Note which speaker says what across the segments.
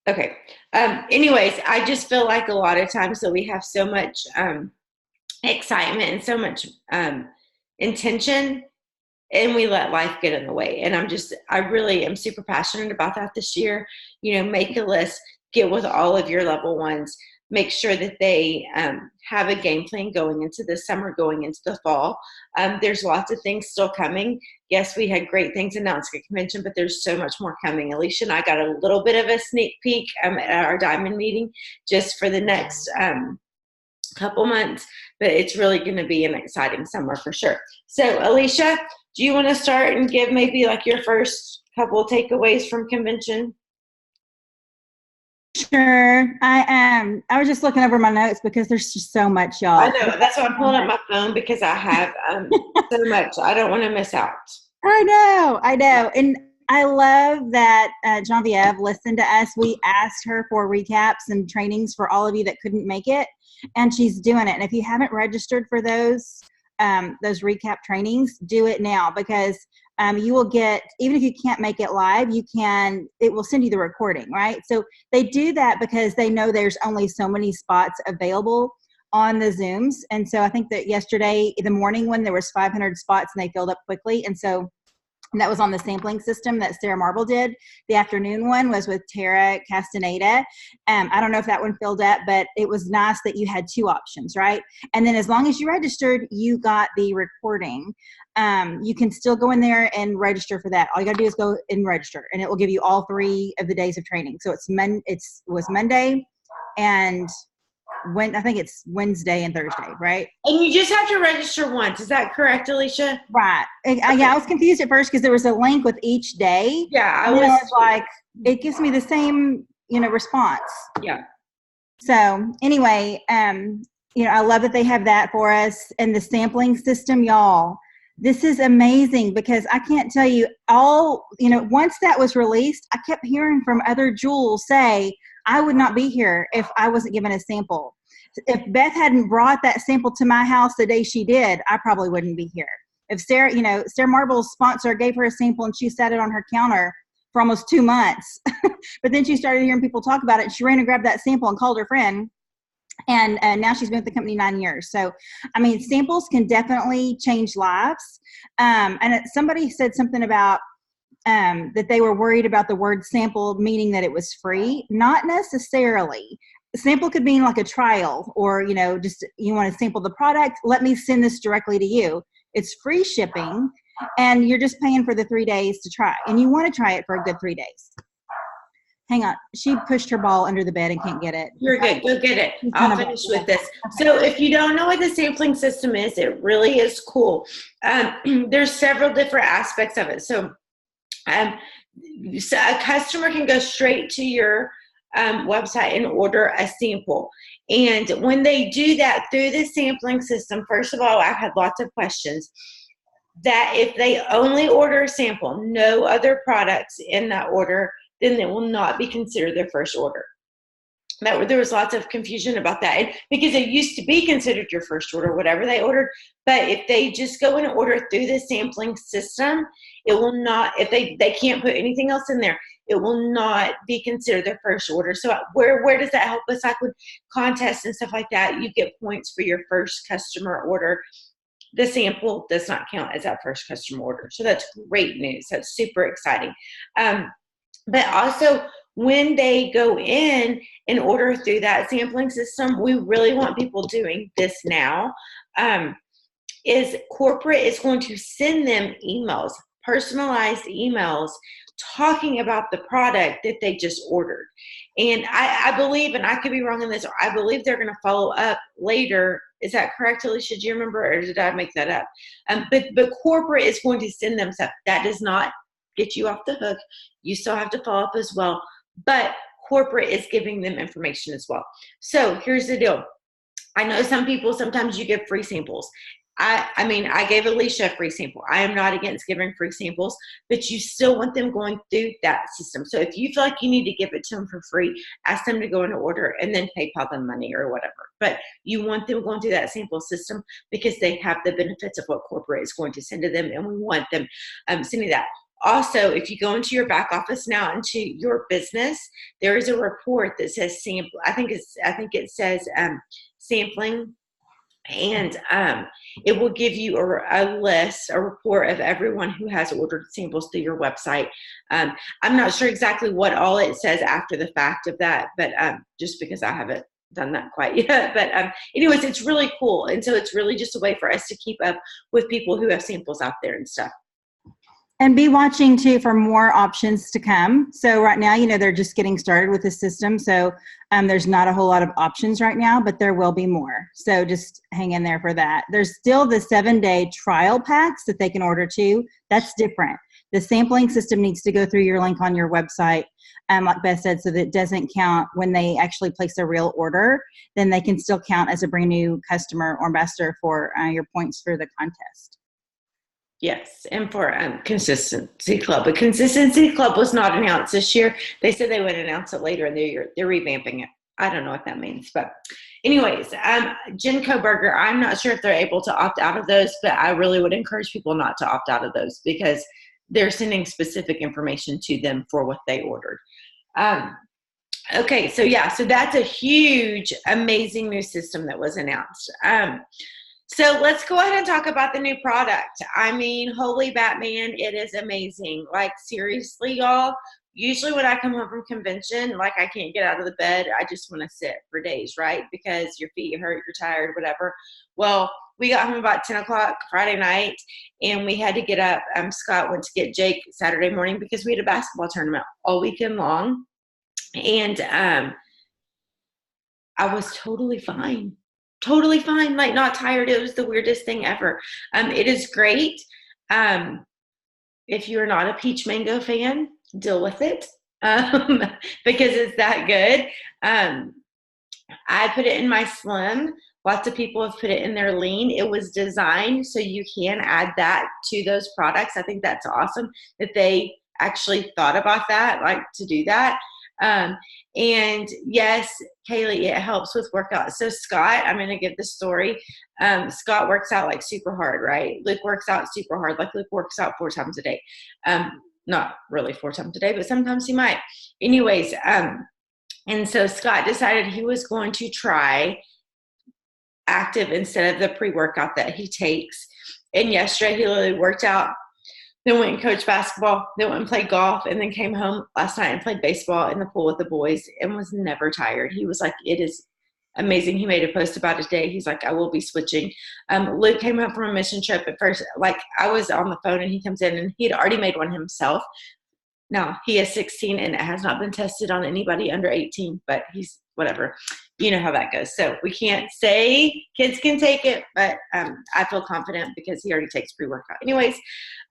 Speaker 1: Okay. Anyways, I just feel like a lot of times that we have so much excitement and so much intention, and we let life get in the way. And I really am super passionate about that this year. Make a list, get with all of your level ones, make sure that they have a game plan going into the summer, going into the fall. There's lots of things still coming. Yes, we had great things announced at convention, but there's so much more coming. Alicia and I got a little bit of a sneak peek at our diamond meeting just for the next couple months, but it's really going to be an exciting summer for sure. So Alicia, do you want to start and give maybe like your first couple of takeaways from convention?
Speaker 2: Sure. I was just looking over my notes because there's just so much,
Speaker 1: I
Speaker 2: y'all.
Speaker 1: know, that's why I'm pulling up my phone, because I have so much. I don't want to miss out.
Speaker 2: I know. And I love that Genevieve listened to us. We asked her for recaps and trainings for all of you that couldn't make it, and she's doing it. And if you haven't registered for those recap trainings, do it now, because you will get, even if you can't make it live, it will send you the recording, right? So they do that because they know there's only so many spots available on the Zooms. And so I think that yesterday, the morning one, there was 500 spots and they filled up quickly. And so that was on the sampling system that Sarah Marble did. The afternoon one was with Tara Castaneda. I don't know if that one filled up, but it was nice that you had two options, right? And then as long as you registered, you got the recording. You can still go in there and register for that. All you got to do is go and register, and it will give you all 3 of the days of training. So it was Monday, and I think it's Wednesday and Thursday, right?
Speaker 1: And you just have to register once. Is that correct, Alicia?
Speaker 2: Right. Yeah, I was confused at first because there was a link with each day.
Speaker 1: Yeah,
Speaker 2: I was like, it gives me the same, response.
Speaker 1: Yeah.
Speaker 2: So anyway, I love that they have that for us, and the sampling system, y'all. This is amazing, because I can't tell you once that was released, I kept hearing from other jewels say, I would not be here if I wasn't given a sample. If Beth hadn't brought that sample to my house the day she did, I probably wouldn't be here. If Sarah Marble's sponsor gave her a sample and she sat it on her counter for almost 2 months, but then she started hearing people talk about it, and she ran and grabbed that sample and called her friend. And now she's been with the company 9 years. So, samples can definitely change lives. And somebody said something about that they were worried about the word sample, meaning that it was free. Not necessarily. A sample could mean like a trial, or, just you want to sample the product. Let me send this directly to you. It's free shipping, and you're just paying for the 3 days to try. And you want to try it for a good 3 days. Hang on. She pushed her ball under the bed and can't get it.
Speaker 1: You're good. Go get it. I'll finish with this. So if you don't know what the sampling system is, it really is cool. There's several different aspects of it. So a customer can go straight to your website and order a sample. And when they do that through the sampling system, first of all, I've had lots of questions that if they only order a sample, no other products in that order, then it will not be considered their first order. There was lots of confusion about that, because it used to be considered your first order, whatever they ordered. But if they just go and order through the sampling system, it will not, if they can't put anything else in there, it will not be considered their first order. So where does that help us? Like with contests and stuff like that, you get points for your first customer order. The sample does not count as that first customer order. So that's great news. That's super exciting. But also, when they go in and order through that sampling system, we really want people doing this now, is corporate is going to send them emails, personalized emails, talking about the product that they just ordered. And I believe, and I could be wrong in this, I believe they're going to follow up later. Is that correct, Alicia? Do you remember, or did I make that up? But corporate is going to send them stuff. That does not get you off the hook. You still have to follow up as well. But corporate is giving them information as well. So here's the deal. I know some people, sometimes you give free samples. I gave Alicia a free sample. I am not against giving free samples, but you still want them going through that system. So if you feel like you need to give it to them for free, ask them to go in order and then PayPal them money or whatever. But you want them going through that sample system, because they have the benefits of what corporate is going to send to them, and we want them sending that. Also, if you go into your back office now, into your business, there is a report that says sample. I think it says sampling, and it will give you a list, a report of everyone who has ordered samples through your website. I'm not sure exactly what all it says after the fact of that, but just because I haven't done that quite yet. But anyways, it's really cool. And so it's really just a way for us to keep up with people who have samples out there and stuff.
Speaker 2: And be watching too for more options to come. So right now, they're just getting started with the system. So there's not a whole lot of options right now, but there will be more. So just hang in there for that. There's still the 7-day trial packs that they can order too. That's different. The sampling system needs to go through your link on your website, like Beth said, so that it doesn't count when they actually place a real order. Then they can still count as a brand new customer or ambassador for your points for the contest.
Speaker 1: Yes, and for Consistency Club. But Consistency Club was not announced this year. They said they would announce it later in the year. They're revamping it. I don't know what that means. But anyways, Genco Burger, I'm not sure if they're able to opt out of those, but I really would encourage people not to opt out of those because they're sending specific information to them for what they ordered. Okay, so that's a huge, amazing new system that was announced. So let's go ahead and talk about the new product. I mean, holy Batman, it is amazing. Like, seriously, y'all, usually when I come home from convention, like, I can't get out of the bed. I just want to sit for days, right? Because your feet hurt, you're tired, whatever. Well, we got home about 10 o'clock Friday night, and we had to get up. Scott went to get Jake Saturday morning because we had a basketball tournament all weekend long. And I was totally fine. Totally fine, like not tired. It was the weirdest thing ever. It is great. If you're not a peach mango fan, deal with it because it's that good. I put it in my slim. Lots of people have put it in their lean. It was designed so you can add that to those products. I think that's awesome that they actually thought about that, like to do that. And yes, Kaylee, it helps with workout. So Scott, I'm going to give the story. Scott works out like super hard, right? Luke works out super hard. Like Luke works out 4 times a day. Not really 4 times a day, but sometimes he might. Anyways, and so Scott decided he was going to try active instead of the pre-workout that he takes. And yesterday he literally worked out, then went and coached basketball, then went and played golf, and then came home last night and played baseball in the pool with the boys and was never tired. He was like, it is amazing. He made a post about it today. He's like, I will be switching. Luke came home from a mission trip at first. Like, I was on the phone and he comes in and he'd already made one himself. Now, he is 16 and it has not been tested on anybody under 18, but he's whatever. You know how that goes. So we can't say kids can take it, but I feel confident because he already takes pre-workout. Anyways,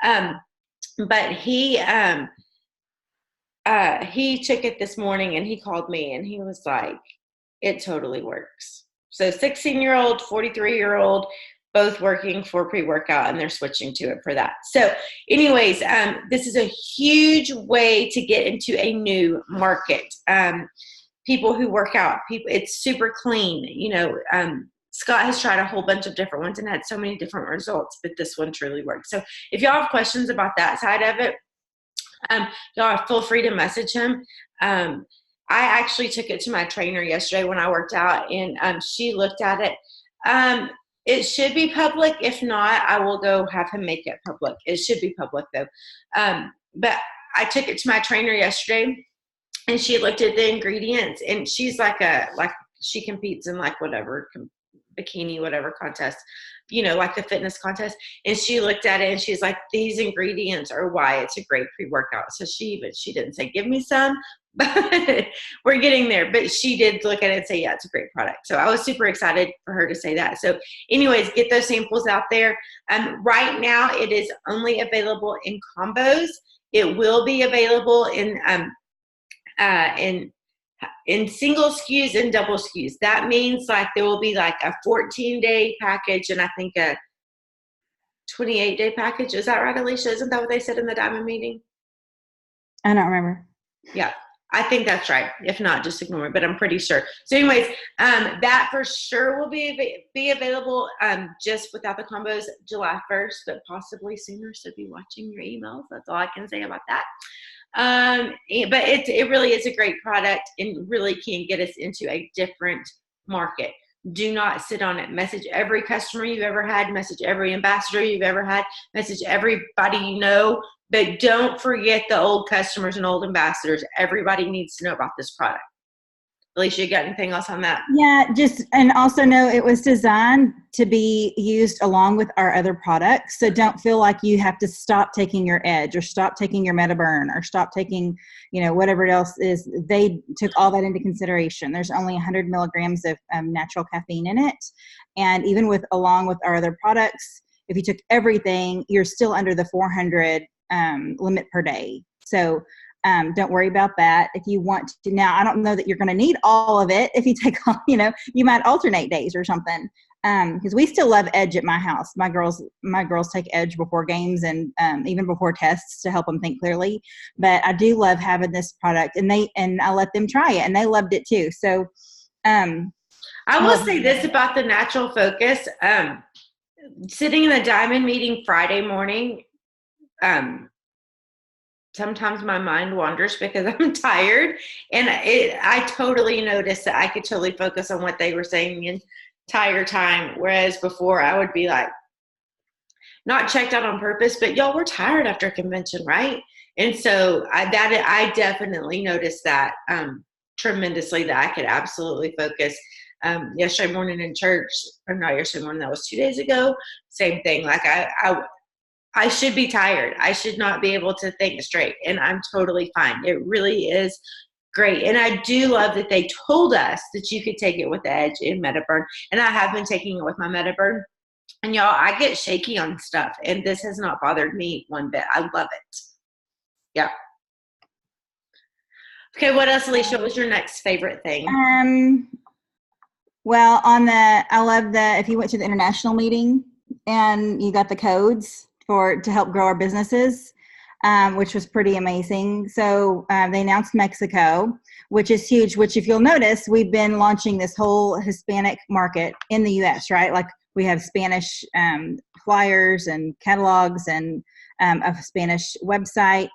Speaker 1: but he took it this morning and he called me and he was like, it totally works. So 16-year-old, 43-year-old, both working for pre-workout and they're switching to it for that. So anyways, this is a huge way to get into a new market. People who work out, it's super clean. Scott has tried a whole bunch of different ones and had so many different results, but this one truly works. So if y'all have questions about that side of it, y'all feel free to message him. I actually took it to my trainer yesterday when I worked out, and she looked at it. It should be public. If not, I will go have him make it public. It should be public though. But I took it to my trainer yesterday, and she looked at the ingredients, and she's like she competes in like whatever bikini, whatever contest, like the fitness contest. And she looked at it and she's like, these ingredients are why it's a great pre-workout. So she didn't say, give me some, but we're getting there. But she did look at it and say, yeah, it's a great product. So I was super excited for her to say that. So anyways, get those samples out there. Right now it is only available in combos. It will be available in single SKUs and double SKUs. That means like there will be like a 14-day package and I think a 28-day package. Is that right, Alicia? Isn't that what they said in the Diamond meeting?
Speaker 2: I don't remember.
Speaker 1: Yeah. I think that's right. If not, just ignore it, but I'm pretty sure. So anyways, that for sure will be available just without the combos July 1st, but possibly sooner. So be watching your emails. That's all I can say about that. But it really is a great product and really can get us into a different market. Do not sit on it. Message every customer you've ever had, message every ambassador you've ever had, message everybody you know, but don't forget the old customers and old ambassadors. Everybody needs to know about this product. Alicia, you got anything else on that?
Speaker 2: Yeah, and also know it was designed to be used along with our other products. So don't feel like you have to stop taking your Edge or stop taking your MetaBurn or stop taking, whatever else is. They took all that into consideration. There's only 100 milligrams of natural caffeine in it. And even along with our other products, if you took everything, you're still under the 400 limit per day. So don't worry about that. If you want to, now I don't know that you're going to need all of it. If you take all, you might alternate days or something. Because we still love Edge at my house. My girls take Edge before games and even before tests to help them think clearly. But I do love having this product, and I let them try it, and they loved it too. So
Speaker 1: I will say this about the Natural Focus. Sitting in the Diamond meeting Friday morning, sometimes my mind wanders because I'm tired, and I totally noticed that I could totally focus on what they were saying the entire time, whereas before I would be like not checked out on purpose, but y'all were tired after a convention, right? And so I definitely noticed that tremendously, that I could absolutely focus. Yesterday morning in church, or not yesterday morning, that was 2 days ago, same thing. Like I should be tired. I should not be able to think straight, and I'm totally fine. It really is great. And I do love that they told us that you could take it with Edge in MetaBurn, and I have been taking it with my MetaBurn. And y'all, I get shaky on stuff, and this has not bothered me one bit. I love it. Yeah. Okay, what else, Alicia? What was your next favorite thing?
Speaker 2: Well, I love if you went to the international meeting and you got the codes to help grow our businesses, which was pretty amazing. So they announced Mexico, which is huge, which if you'll notice, we've been launching this whole Hispanic market in the U.S., right? Like we have Spanish flyers and catalogs and a Spanish website.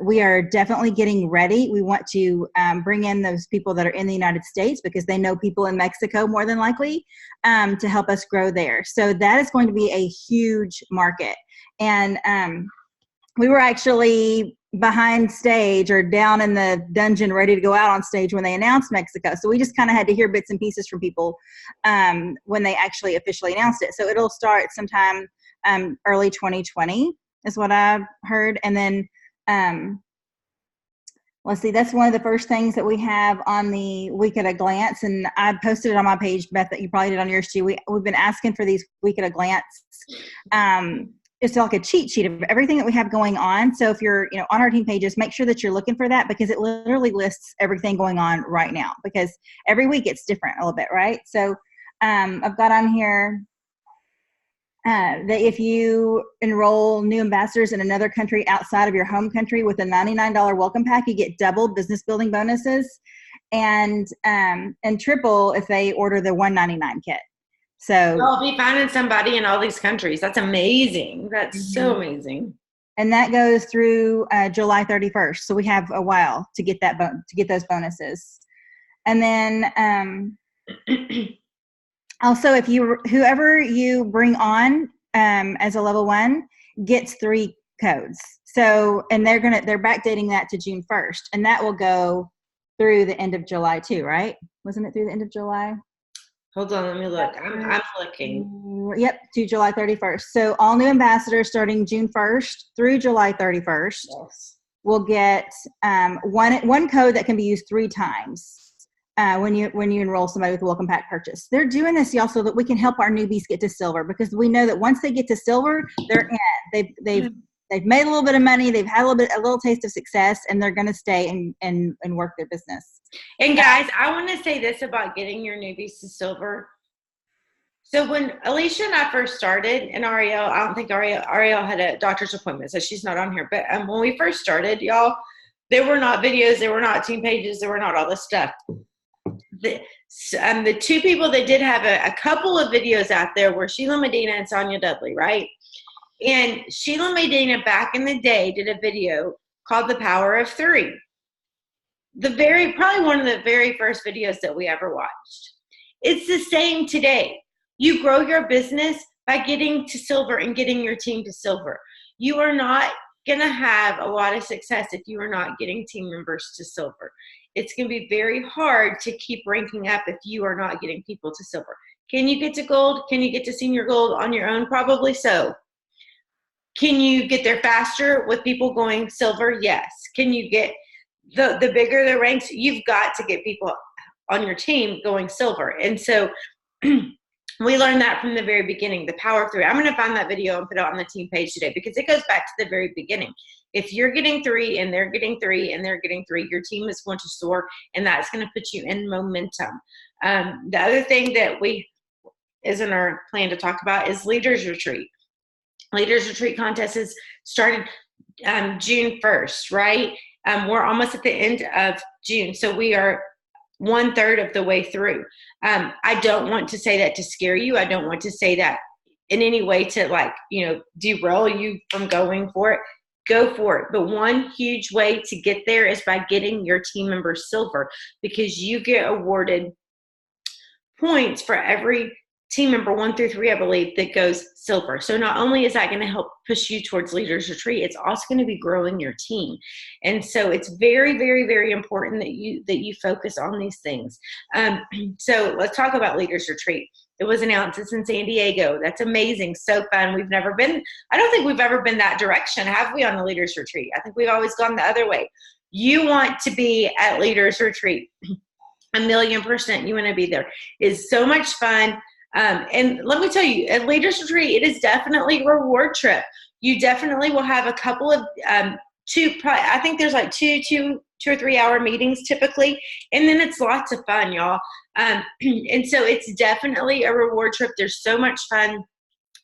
Speaker 2: We are definitely getting ready. We want to bring in those people that are in the United States because they know people in Mexico more than likely to help us grow there. So that is going to be a huge market. And we were actually behind stage or down in the dungeon ready to go out on stage when they announced Mexico. So we just kind of had to hear bits and pieces from people when they actually officially announced it. So it'll start sometime early 2020 is what I've heard. And then let's see, that's one of the first things that we have on the Week at a Glance, and I posted it on my page, Beth, that you probably did on yours too. We've been asking for these Week at a Glance. It's like a cheat sheet of everything that we have going on. So if you're on our team pages, make sure that you're looking for that because it literally lists everything going on right now because every week it's different a little bit, right? So I've got on here that if you enroll new ambassadors in another country outside of your home country with a $99 welcome pack, you get double business building bonuses and triple if they order the $199 kit. So
Speaker 1: I'll be finding somebody in all these countries. That's amazing. That's so amazing.
Speaker 2: And that goes through July 31st. So we have a while to get those bonuses. And then also, whoever you bring on as a level 1 gets 3 codes. So, and they're backdating that to June 1st, and that will go through the end of July too, right? Wasn't it through the end of July?
Speaker 1: Hold on, let me look. I'm looking.
Speaker 2: Yep, to July 31st. So all new ambassadors starting June 1st through July 31st will get one code that can be used 3 times. When you enroll somebody with a welcome pack purchase. They're doing this, y'all, so that we can help our newbies get to silver because we know that once they get to silver, they're in. They've made a little bit of money, they've had a little taste of success, and they're going to stay and work their business.
Speaker 1: And guys, I want to say this about getting your newbies to silver. So when Alicia and I first started, and Ariel, I don't think Ariel had a doctor's appointment, so she's not on here. But when we first started, y'all, There were not videos, there were not team pages, there were not all this stuff. The two people that did have a couple of videos out there were Sheila Medina and Sonia Dudley, right? And Sheila Medina back in the day did a video called The Power of Three. Probably one of the very first videos that we ever watched. It's the same today. You grow your business by getting to silver and getting your team to silver. You are not going to have a lot of success if you are not getting team members to silver. It's going to be very hard to keep ranking up if you are not getting people to silver. Can you get to gold? Can you get to senior gold on your own? Probably so. Can you get there faster with people going silver? Yes. Can you get the bigger the ranks? You've got to get people on your team going silver. And so we learned that from the very beginning, the power of three. I'm going to find that video and put it on the team page today because it goes back to the very beginning. If you're getting three and they're getting three and they're getting three, your team is going to soar, and that's going to put you in momentum. The other thing that is in our plan to talk about is Leaders Retreat. Leaders Retreat contest is started June 1st, right? We're almost at the end of June, so we are 1/3 of the way through. I don't want to say that to scare you. I don't want to say that in any way to derail you from going for it. Go for it. But one huge way to get there is by getting your team members silver, because you get awarded points for every team member 1 through 3, I believe, that goes silver. So not only is that going to help push you towards Leaders Retreat, it's also going to be growing your team. And so it's very, very, very important that you focus on these things. So let's talk about Leaders Retreat. It was announced. It's in San Diego. That's amazing. So fun. I don't think we've ever been that direction, have we, on the Leaders Retreat? I think we've always gone the other way. You want to be at Leaders Retreat. 1,000,000% you want to be there. It's so much fun. And let me tell you, at Leaders Retreat, it is definitely a reward trip. You definitely will have a couple of I think there's like two or 3 hour meetings typically, and then it's lots of fun, y'all. And so it's definitely a reward trip. There's so much fun.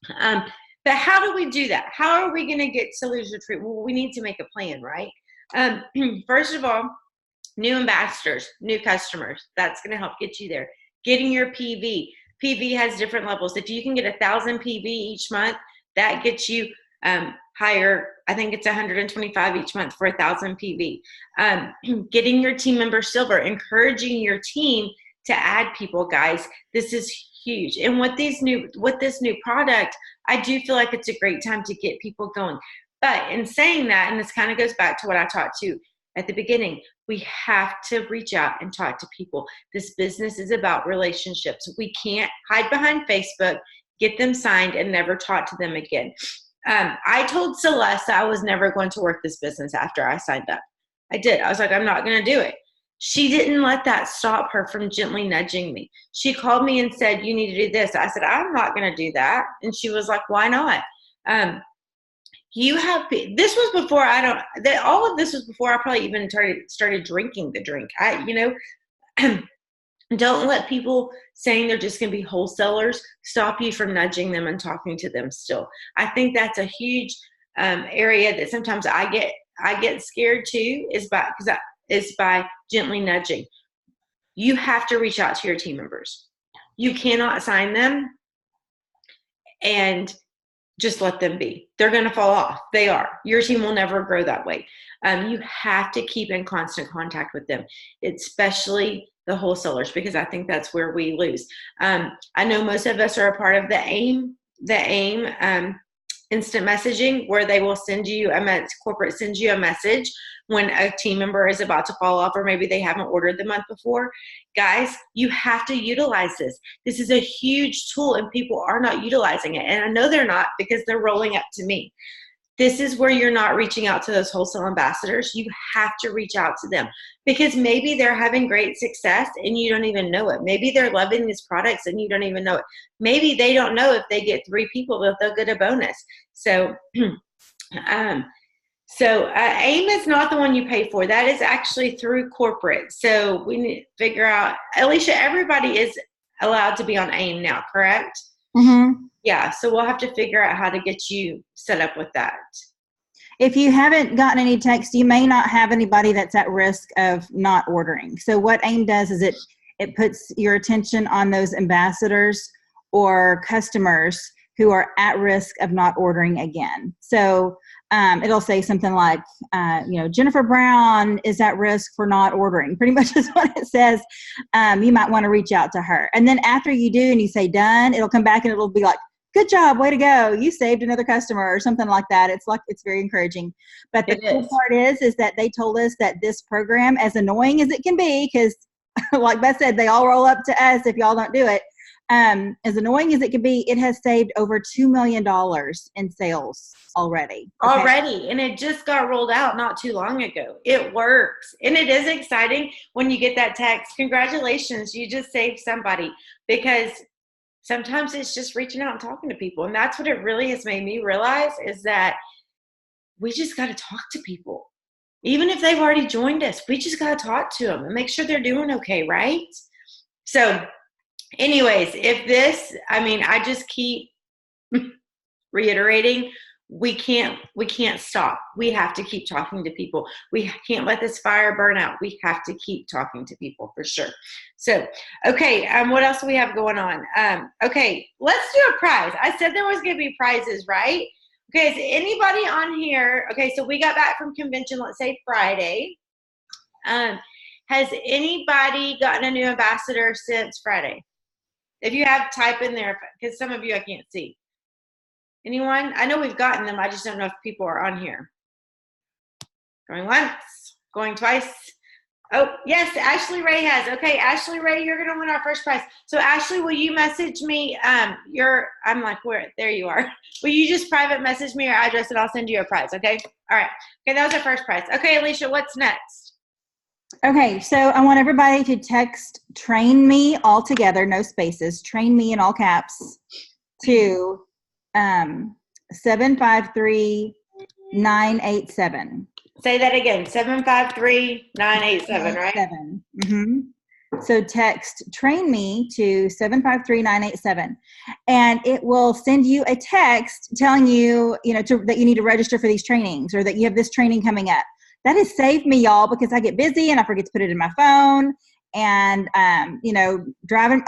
Speaker 1: But how do we do that? How are we going to get to Leaders Retreat? Well, we need to make a plan, right? First of all, new ambassadors, new customers. That's going to help get you there. Getting your PV. PV has different levels. If you can get 1,000 PV each month, that gets you higher. I think it's 125 each month for 1,000 PV. Getting your team member silver, encouraging your team to add people, guys. This is huge. And with this new product, I do feel like it's a great time to get people going. But in saying that, and this kind of goes back to what I talked to at the beginning, we have to reach out and talk to people. This business is about relationships. We can't hide behind Facebook, get them signed, and never talk to them again. I told Celeste I was never going to work this business after I signed up. I did. I was like, I'm not going to do it. She didn't let that stop her from gently nudging me. She called me and said, you need to do this. I said, I'm not going to do that. And she was like, why not? This was before all of this was before I probably even started drinking the drink. Don't let people saying they're just going to be wholesalers stop you from nudging them and talking to them still. I think that's a huge area that sometimes I get scared too, is by gently nudging. You have to reach out to your team members. You cannot assign them and just let them be. They're going to fall off. They are. Your team will never grow that way. You have to keep in constant contact with them, especially the wholesalers, because I think that's where we lose. I know most of us are a part of the AIM instant messaging, where they will corporate sends you a message when a team member is about to fall off, or maybe they haven't ordered the month before. Guys, you have to utilize this. This is a huge tool, and people are not utilizing it. And I know they're not, because they're rolling up to me. This is where you're not reaching out to those wholesale ambassadors. You have to reach out to them, because maybe they're having great success and you don't even know it. Maybe they're loving these products and you don't even know it. Maybe they don't know if they get 3 people that they'll get a bonus. So, AIM is not the one you pay for. That is actually through corporate. So we need to figure out, Alicia, everybody is allowed to be on AIM now, correct?
Speaker 2: Mm-hmm.
Speaker 1: Yeah, so we'll have to figure out how to get you set up with that.
Speaker 2: If you haven't gotten any text, you may not have anybody that's at risk of not ordering. So what AIM does is it puts your attention on those ambassadors or customers who are at risk of not ordering again. So it'll say something like, Jennifer Brown is at risk for not ordering. Pretty much is what it says. You might want to reach out to her. And then after you do and you say done, it'll come back and it'll be like, good job, way to go. You saved another customer or something like that. It's very encouraging. But the cool part is that they told us that this program, as annoying as it can be, because like Beth said, they all roll up to us if y'all don't do it. As annoying as it can be, it has saved over $2 million in sales already. Okay?
Speaker 1: Already. And it just got rolled out not too long ago. It works. And it is exciting when you get that text. Congratulations, you just saved somebody. Because sometimes it's just reaching out and talking to people. And that's what it really has made me realize, is that we just got to talk to people. Even if they've already joined us, we just got to talk to them and make sure they're doing okay, right? So anyways, I just keep reiterating, we can't stop. We have to keep talking to people. We can't let this fire burn out. We have to keep talking to people for sure. So, okay, what else do we have going on? Okay, let's do a prize. I said there was going to be prizes, right? Okay, is anybody on here? Okay, so we got back from convention, let's say Friday. Has anybody gotten a new ambassador since Friday? If you have, type in there, because some of you I can't see. Anyone? I know we've gotten them. I just don't know if people are on here. Going once, going twice. Oh, yes, Ashley Ray has. Okay, Ashley Ray, you're going to win our first prize. So, Ashley, will you message me I'm like, where? There you are. Will you just private message me your address and I'll send you a prize, okay? All right. Okay, that was our first prize. Okay, Alicia, what's next?
Speaker 2: Okay, so I want everybody to text train me all together, no spaces, train me in all caps to 753-987.
Speaker 1: Say that again, 753-987, right?
Speaker 2: Mm-hmm. So text train me to 753-987, and it will send you a text telling you, that you need to register for these trainings or that you have this training coming up. That has saved me, y'all, because I get busy and I forget to put it in my phone. And, driving,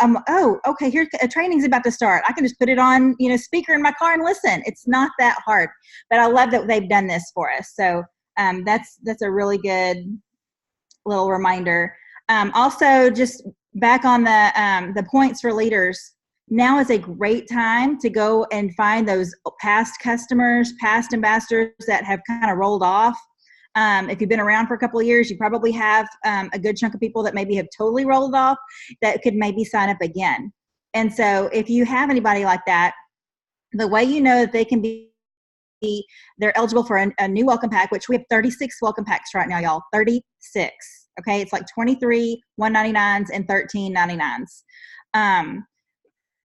Speaker 2: okay, here's a training's about to start. I can just put it on, speaker in my car and listen. It's not that hard. But I love that they've done this for us. So that's a really good little reminder. Also, just back on the points for leaders, now is a great time to go and find those past customers, past ambassadors that have kind of rolled off. If you've been around for a couple of years, you probably have a good chunk of people that maybe have totally rolled off that could maybe sign up again. And so if you have anybody like that, the way you know that they can they're eligible for a new welcome pack, which we have 36 welcome packs right now, y'all. 36. Okay, it's like 23 $1.99s and 13 $99s.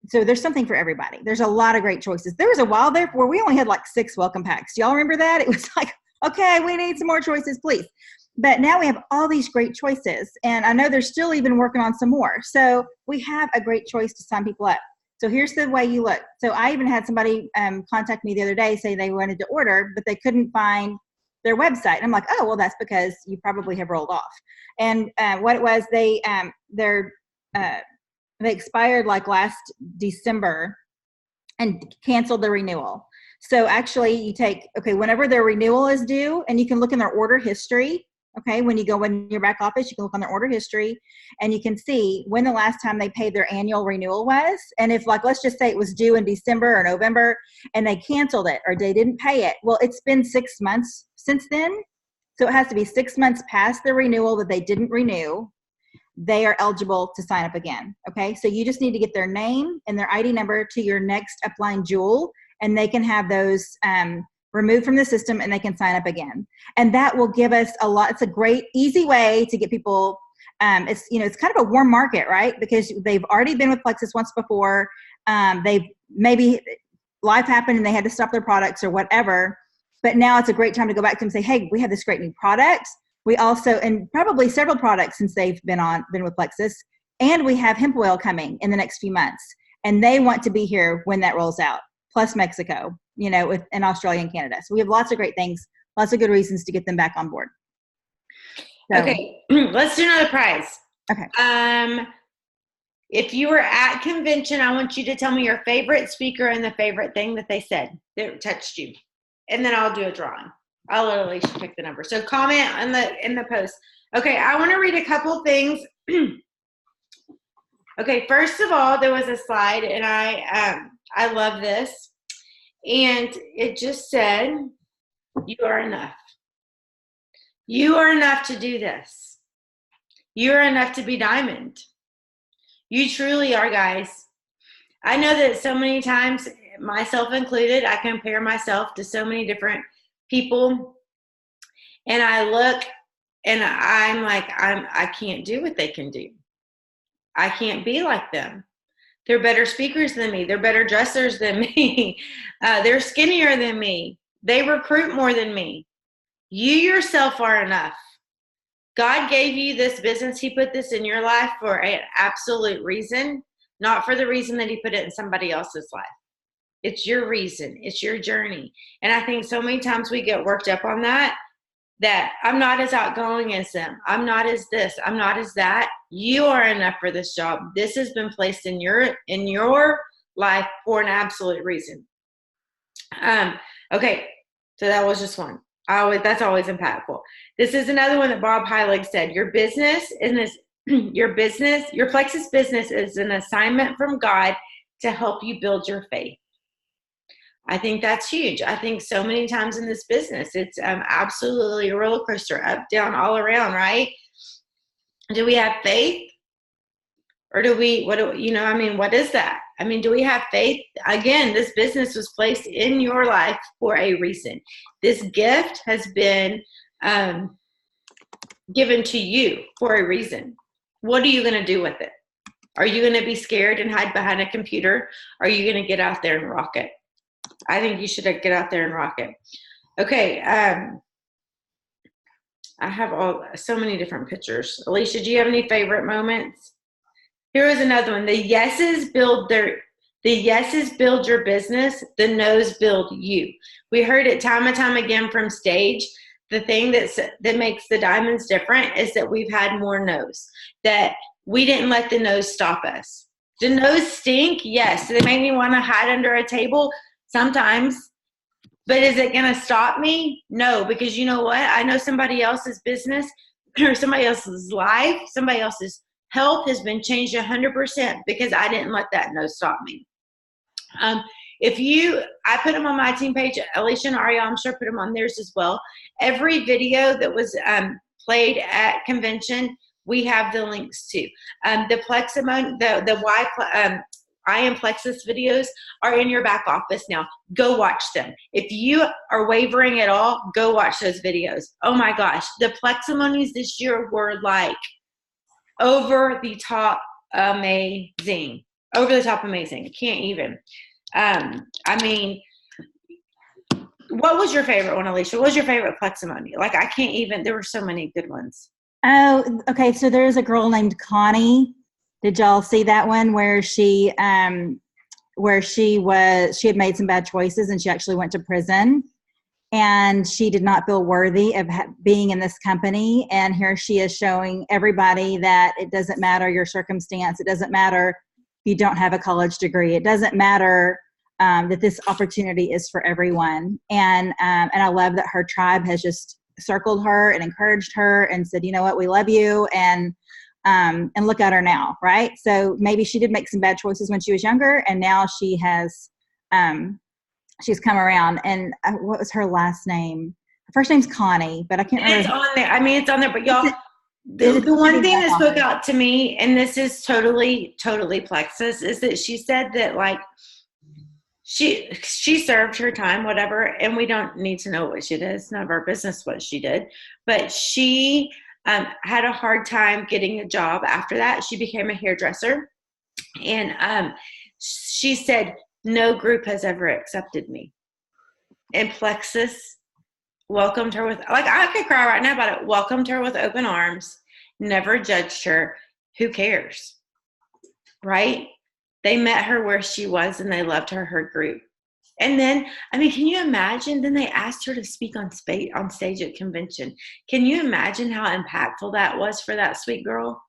Speaker 2: So there's something for everybody. There's a lot of great choices. There was a while there where we only had like 6 welcome packs. Do y'all remember that? It was like, okay, we need some more choices, please. But now we have all these great choices, and I know they're still even working on some more. So we have a great choice to sign people up. So here's the way you look. So I even had somebody contact me the other day, say they wanted to order, but they couldn't find their website. And I'm like, oh, well, that's because you probably have rolled off. And what it was, they expired like last December and canceled the renewal. So actually you take, whenever their renewal is due, and you can look in their order history, when you go in your back office, you can look on their order history and you can see when the last time they paid their annual renewal was. And if, like, let's just say it was due in December or November and they canceled it or they didn't pay it, well, it's been 6 months since then. So it has to be 6 months past the renewal that they didn't renew. They are eligible to sign up again. Okay, so you just need to get their name and their ID number to your next upline Jewel, and they can have those removed from the system and they can sign up again. And that will give us a lot. It's a great, easy way to get people. It's kind of a warm market, right? Because they've already been with Plexus once before. They've maybe life happened and they had to stop their products or whatever. But now it's a great time to go back to them and say, hey, we have this great new product. We also, and probably several products since they've been with Plexus, and we have hemp oil coming in the next few months. And they want to be here when that rolls out, plus Mexico, in Australia and Canada. So we have lots of great things lots of good reasons to get them back on board. So,
Speaker 1: okay, let's do another prize.
Speaker 2: Okay.
Speaker 1: If you were at convention, I want you to tell me your favorite speaker and the favorite thing that they said that touched you. And then I'll do a drawing. I'll let Alicia pick the number. So comment in the post. Okay, I want to read a couple things. Okay, first of all, there was a slide, and I love this. And it just said, you are enough. You are enough to do this. You are enough to be diamond. You truly are, guys. I know that so many times, myself included, I compare myself to so many different people, and I look and I'm like, I can't do what they can do. I can't be like them. They're better speakers than me. They're better dressers than me. They're skinnier than me. They recruit more than me. You yourself are enough. God gave you this business. He put this in your life for an absolute reason, not for the reason that he put it in somebody else's life. It's your reason. It's your journey. And I think so many times we get worked up on that I'm not as outgoing as them. I'm not as this. I'm not as that. You are enough for this job. This has been placed in your life for an absolute reason. Okay, so that was just one. That's always impactful. This is another one that Bob Heilig said. Your Plexus business is an assignment from God to help you build your faith. I think that's huge. I think so many times in this business, it's absolutely a roller coaster, up, down, all around, right? Do we have faith? Or what is that? I mean, do we have faith? Again, this business was placed in your life for a reason. This gift has been given to you for a reason. What are you going to do with it? Are you going to be scared and hide behind a computer? Or are you going to get out there and rock it? I think you should get out there and rock it. Okay. I have so many different pictures. Alicia, do you have any favorite moments? Here is another one. The yeses build your business. The nos build you. We heard it time and time again from stage. The thing that makes the diamonds different is that we've had more nos. That we didn't let the nos stop us. Do nos stink? Yes. Do they make me want to hide under a table? Sometimes. But is it going to stop me? No, because you know what? I know somebody else's business or somebody else's life, somebody else's health has been changed 100% because I didn't let that no stop me. I put them on my team page, Alicia and Ariel, I'm sure put them on theirs as well. Every video that was played at convention, we have the links to. The Pleximon, I Am Plexus videos are in your back office now. Go watch them. If you are wavering at all, go watch those videos. Oh my gosh, the Pleximonies this year were like over the top amazing. Over the top amazing. Can't even. What was your favorite one, Alicia? What was your favorite Pleximony? Like, I can't even, there were so many good ones.
Speaker 2: Oh, okay. So there's a girl named Connie. Did y'all see that one where she had made some bad choices and she actually went to prison and she did not feel worthy of being in this company. And here she is showing everybody that it doesn't matter your circumstance. It doesn't matter if you don't have a college degree. It doesn't matter that this opportunity is for everyone. And I love that her tribe has just circled her and encouraged her and said, you know what, we love you. And look at her now, right? So maybe she did make some bad choices when she was younger, and now she has, she's come around. And what was her last name? Her first name's Connie, but I can't remember.
Speaker 1: It's on there. I mean, it's on there, but y'all, the one thing that spoke out to me, and this is totally, totally Plexus, is that she said that like she served her time, whatever, and we don't need to know what she did. It's none of our business what she did, but she had a hard time getting a job after that. She became a hairdresser. And she said, no group has ever accepted me. And Plexus welcomed her with, like, I could cry right now about it, welcomed her with open arms, never judged her. Who cares? Right? They met her where she was and they loved her group. And then, I mean, can you imagine? Then they asked her to speak on stage at convention. Can you imagine how impactful that was for that sweet girl?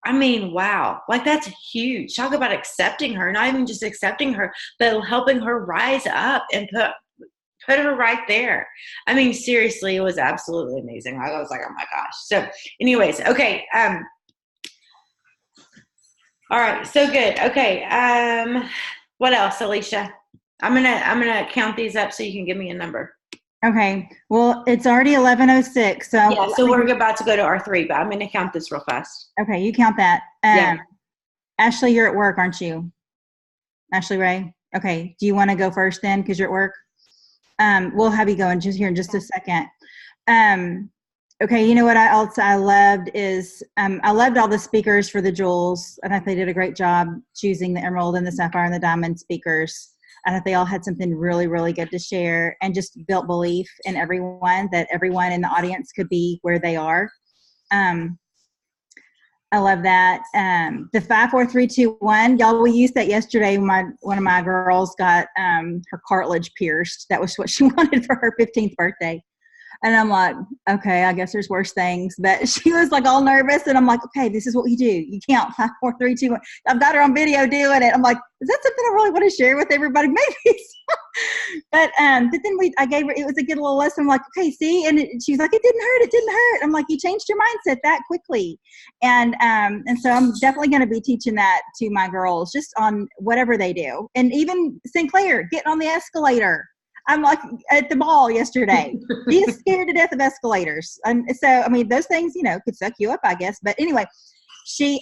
Speaker 1: I mean, wow. Like, that's huge. Talk about accepting her, not even just accepting her, but helping her rise up and put her right there. I mean, seriously, it was absolutely amazing. I was like, oh my gosh. So, anyways, okay. All right, so good. Okay. What else, Alicia? I'm gonna count these up so you can give me a number.
Speaker 2: Okay. Well, it's already 11:06. So
Speaker 1: Yeah, so we're about to go to R3, but I'm gonna count this real fast.
Speaker 2: okay, you count that.
Speaker 1: Yeah.
Speaker 2: Ashley, you're at work, aren't you? Ashley Ray. Okay. Do you want to go first then, because you're at work? We'll have you go in just a second. Okay, you know what I loved is I loved all the speakers for the jewels. I thought they did a great job choosing the emerald and the sapphire and the diamond speakers. I thought they all had something really, really good to share, and just built belief in everyone, that everyone in the audience could be where they are. I love that. The 5, 4, 3, 2, 1. Y'all, we used that yesterday. One of my girls got her cartilage pierced. That was what she wanted for her 15th birthday. And I'm like, okay, I guess there's worse things. But she was like all nervous, and I'm like, okay, this is what you do. You count 5, 4, 3, 2, 1. I've got her on video doing it. I'm like, is that something I really want to share with everybody? Maybe. But then I gave her, it was a good little lesson. I'm like, okay, see, and she's like, it didn't hurt. It didn't hurt. I'm like, you changed your mindset that quickly, and so I'm definitely going to be teaching that to my girls, just on whatever they do, and even Sinclair getting on the escalator. I'm like at the mall yesterday. He's scared to death of escalators. And so, I mean, those things, could suck you up, I guess. But anyway,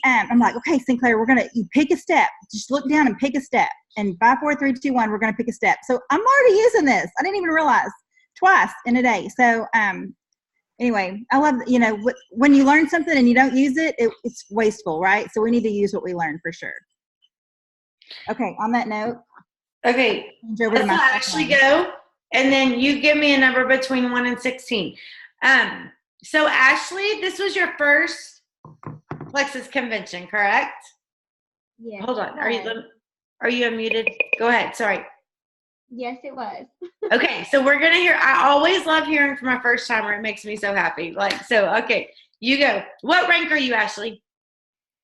Speaker 2: I'm like, okay, Sinclair, you pick a step. Just look down and pick a step. And 5, 4, 3, 2, 1, we're going to pick a step. So I'm already using this. I didn't even realize, twice in a day. So anyway, I love, when you learn something and you don't use it, it's wasteful, right? So we need to use what we learn for sure. Okay, on that note.
Speaker 1: Okay, let's actually go, and then you give me a number between 1 and 16. So Ashley, this was your first Plexus convention, correct?
Speaker 3: Yes.
Speaker 1: Hold on. Are you unmuted? Go ahead. Sorry.
Speaker 3: Yes, it was.
Speaker 1: Okay, so we're gonna hear. I always love hearing from a first timer. It makes me so happy. Okay, you go. What rank are you, Ashley?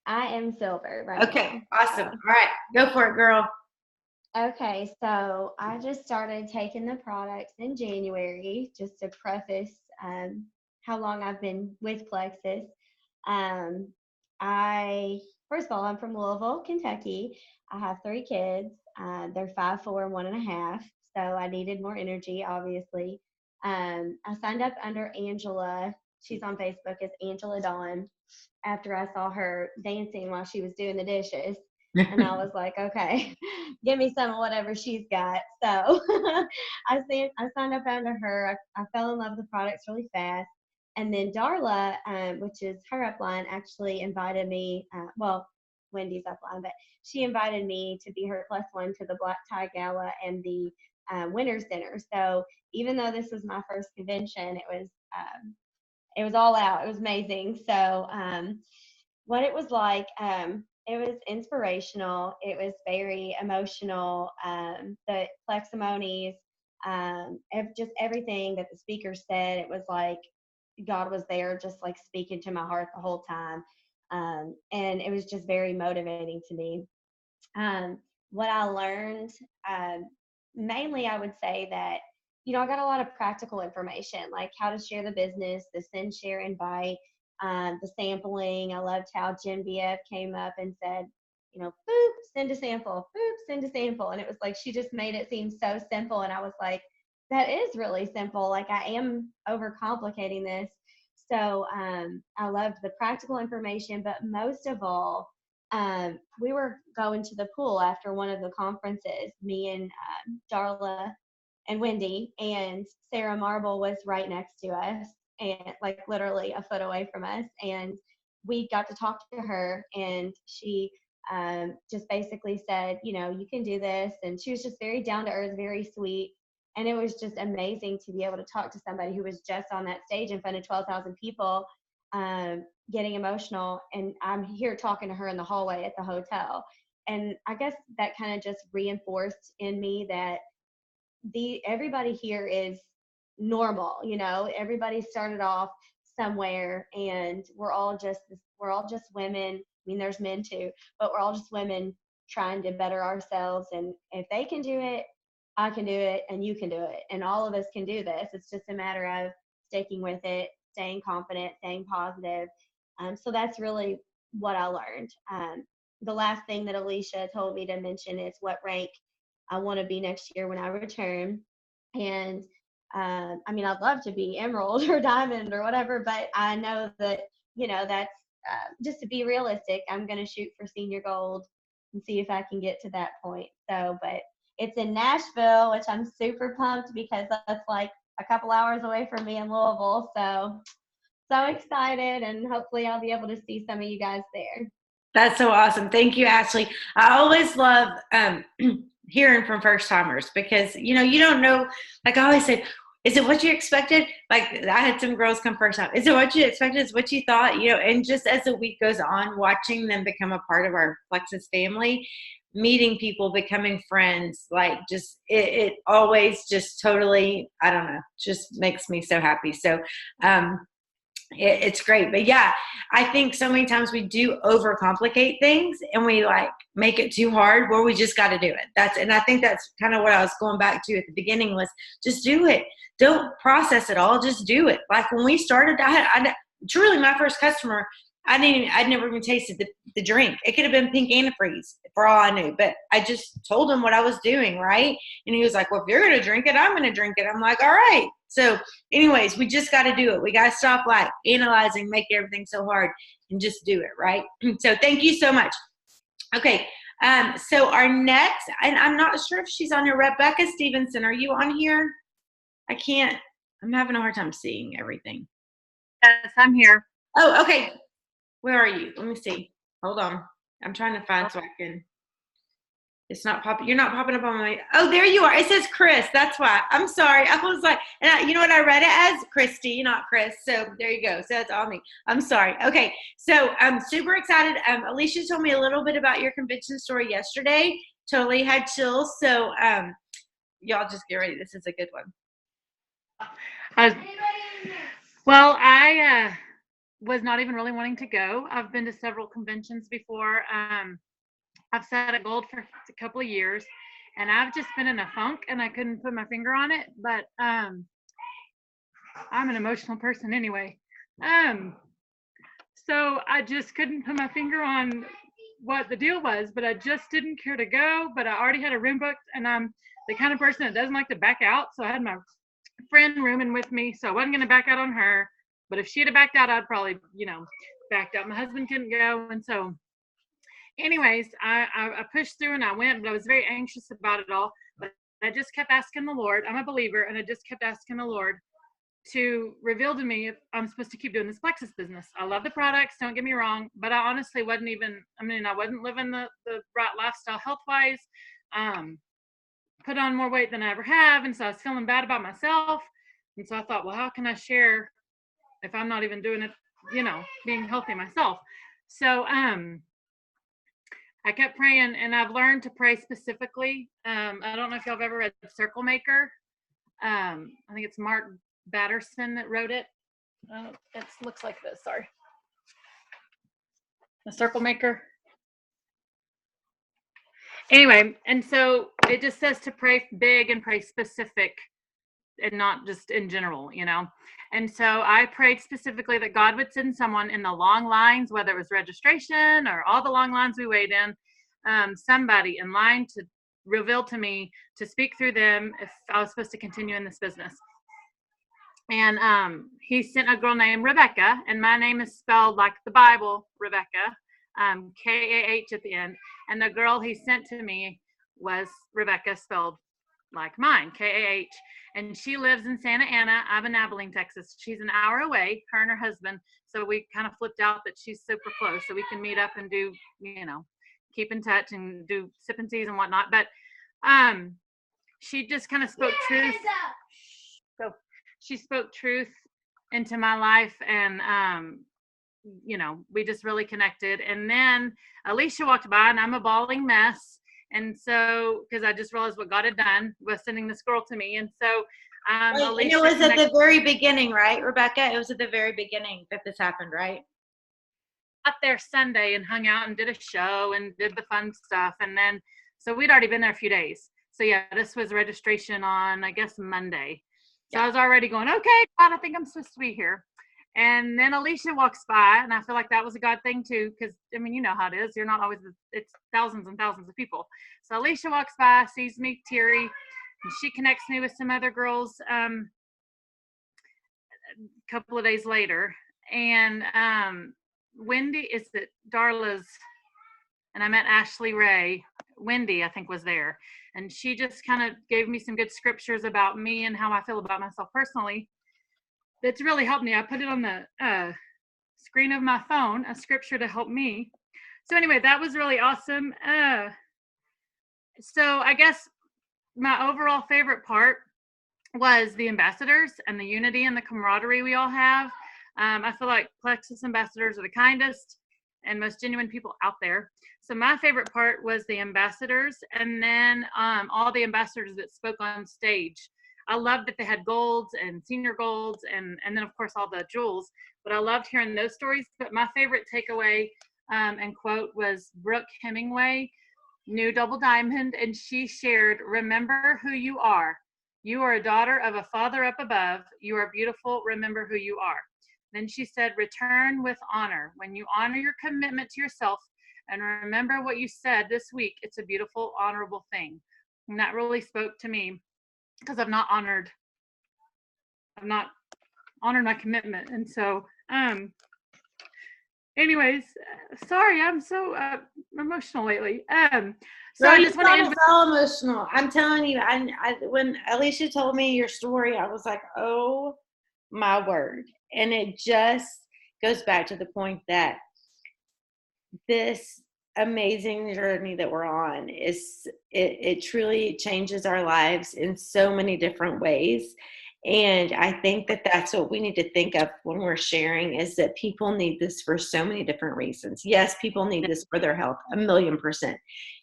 Speaker 3: I am silver right
Speaker 1: Okay,
Speaker 3: now.
Speaker 1: awesome. All right, go for it, girl.
Speaker 3: Okay, so I just started taking the products in January, just to preface how long I've been with Plexus. First of all, I'm from Louisville, Kentucky. I have 3 kids. They're 5, 4, and 1.5. So I needed more energy, obviously. I signed up under Angela. She's on Facebook as Angela Dawn, after I saw her dancing while she was doing the dishes. And I was like, okay, give me some of whatever she's got. So I signed up under her. I fell in love with the products really fast. And then Darla, which is her upline, actually invited me, Wendy's upline, but she invited me to be her +1 to the Black Tie Gala and the Winner's Dinner. So even though this was my first convention, it was all out. It was amazing. So what it was like, it was inspirational. It was very emotional. The Pleximonies, just everything that the speaker said, it was like God was there, just like speaking to my heart the whole time. And it was just very motivating to me. What I learned, mainly I would say that, I got a lot of practical information, like how to share the business, the send, share, invite, the sampling. I loved how Genevieve came up and said, boop, send a sample, boop, send a sample. And it was like, she just made it seem so simple. And I was like, that is really simple. Like, I am overcomplicating this. So I loved the practical information, but most of all, we were going to the pool after one of the conferences, me and Darla and Wendy, and Sarah Marble was right next to us, and like literally a foot away from us. And we got to talk to her, and she just basically said, you can do this. And she was just very down to earth, very sweet. And it was just amazing to be able to talk to somebody who was just on that stage in front of 12,000 people, getting emotional. And I'm here talking to her in the hallway at the hotel. And I guess that kind of just reinforced in me that everybody here is normal, everybody started off somewhere, and we're all just women. I mean, there's men too, but we're all just women trying to better ourselves. And if they can do it, I can do it, and you can do it, and all of us can do this. It's just a matter of sticking with it, staying confident, staying positive. So that's really what I learned. The last thing that Alicia told me to mention is what rank I want to be next year when I return. And I mean, I'd love to be emerald or diamond or whatever, but I know that, that's just to be realistic, I'm going to shoot for senior gold and see if I can get to that point. So, but it's in Nashville, which I'm super pumped because that's like a couple hours away from me in Louisville. So excited, and hopefully I'll be able to see some of you guys there.
Speaker 1: That's so awesome. Thank you, Ashley. I always love hearing from first timers because, you don't know, like I always say, is it what you expected? Like I had some girls come first time. Is it what you expected? Is it what you thought? And just as the week goes on, watching them become a part of our Plexus family, meeting people, becoming friends, like just, it always just totally, I don't know, just makes me so happy. So, it's great. But yeah, I think so many times we do overcomplicate things and we like make it too hard where we just got to do it. And I think that's kind of what I was going back to at the beginning was just do it. Don't process it all. Just do it. Like when we started, I truly my first customer, I'd never even tasted the drink. It could have been pink antifreeze for all I knew, but I just told him what I was doing. Right. And he was like, well, if you're going to drink it, I'm going to drink it. I'm like, all right. So anyways, we just got to do it. We got to stop like analyzing, make everything so hard and just do it. Right. So thank you so much. Okay. So our next, and I'm not sure if she's on here, Rebecca Stevenson, are you on here? I'm having a hard time seeing everything.
Speaker 4: Yes, I'm here.
Speaker 1: Oh, okay. Where are you? Let me see. Hold on. I'm trying to find so I can. It's not popping. You're not popping up on my. Oh, there you are. It says Chris. That's why. I'm sorry. I was like, and you know what? I read it as Christy, not Chris. So there you go. So that's all me. I'm sorry. Okay. So I'm super excited. Alicia told me a little bit about your convention story yesterday. Totally had chills. So y'all just get ready. This is a good one.
Speaker 4: I was not even really wanting to go. I've been to several conventions before. I've set a goal for a couple of years, and I've just been in a funk, and I couldn't put my finger on it. But I'm an emotional person anyway. So I just couldn't put my finger on what the deal was, but I just didn't care to go. But I already had a room booked, and I'm the kind of person that doesn't like to back out. So I had my friend rooming with me, so I wasn't going to back out on her. But if she had backed out, I'd probably, backed out. My husband couldn't go. And so anyways, I pushed through and I went, but I was very anxious about it all. But I just kept asking the Lord. I'm a believer, and I just kept asking the Lord to reveal to me if I'm supposed to keep doing this Plexus business. I love the products, don't get me wrong, but I honestly wasn't I wasn't living the right lifestyle health-wise. Put on more weight than I ever have, and so I was feeling bad about myself. And so I thought, well, how can I share if I'm not even doing it, being healthy myself? So I kept praying, and I've learned to pray specifically. I don't know if y'all have ever read Circle Maker. I think it's Mark Batterson that wrote it. It looks like this, sorry. The Circle Maker. Anyway, and so it just says to pray big and pray specific and not just in general, And so I prayed specifically that God would send someone in the long lines, whether it was registration or all the long lines we wait in, somebody in line to reveal to me, to speak through them if I was supposed to continue in this business. And he sent a girl named Rebecca, and my name is spelled like the Bible, Rebecca, K-A-H at the end. And the girl he sent to me was Rebecca, spelled like mine, K-A-H. And she lives in Santa Ana. I'm in Abilene, Texas. She's an hour away, her and her husband. So we kind of flipped out that she's super close. So we can meet up and do, keep in touch and do sip and teas and whatnot. But she just kind of spoke truth. So she spoke truth into my life, and we just really connected. And then Alicia walked by, and I'm a bawling mess, And so, because I just realized what God had done was sending this girl to me. And so,
Speaker 1: Right, and
Speaker 4: Alicia
Speaker 1: it was at the very beginning, right, Rebecca? It was at the very beginning that this happened, right?
Speaker 4: got there Sunday and hung out and did a show and did the fun stuff. And then, so we'd already been there a few days. So yeah, this was registration on, I guess, Monday. So I was already going, okay, God, I think I'm supposed to be here. And then Alicia walks by, and I feel like that was a God thing too, because I mean, you know how it is. You're not always, it's thousands and thousands of people. So Alicia walks by, sees me, teary, and she connects me with some other girls a couple of days later. And Wendy, is it Darla's, and I met Ashley Ray. Wendy, I think, was there. And she just kind of gave me some good scriptures about me and how I feel about myself personally. That's really helped me. I put it on the screen of my phone, a scripture to help me. So anyway, that was really awesome. So I guess my overall favorite part was the ambassadors and the unity and the camaraderie we all have. I feel like Plexus ambassadors are the kindest and most genuine people out there. So my favorite part was the ambassadors, and then all the ambassadors that spoke on stage. I loved that they had golds and senior golds, and then of course all the jewels. But I loved hearing those stories. But my favorite takeaway and quote was Brooke Hemingway, new double diamond, and she shared, "Remember who you are. You are a daughter of a Father up above. You are beautiful. Remember who you are." Then she said, "Return with honor. When you honor your commitment to yourself and remember what you said this week, it's a beautiful, honorable thing." And that really spoke to me because I've not honored my commitment. And so, anyways, sorry, I'm so emotional lately. So
Speaker 1: Girl,
Speaker 4: I
Speaker 1: you
Speaker 4: just want to
Speaker 1: sounded
Speaker 4: end.
Speaker 1: so emotional. I'm telling you, when Alicia told me your story, I was like, oh my word. And it just goes back to the point that this amazing journey that we're on it truly changes our lives in so many different ways. And I think that that's what we need to think of when we're sharing, is that people need this for so many different reasons. Yes, people need this for their health, 1,000,000%.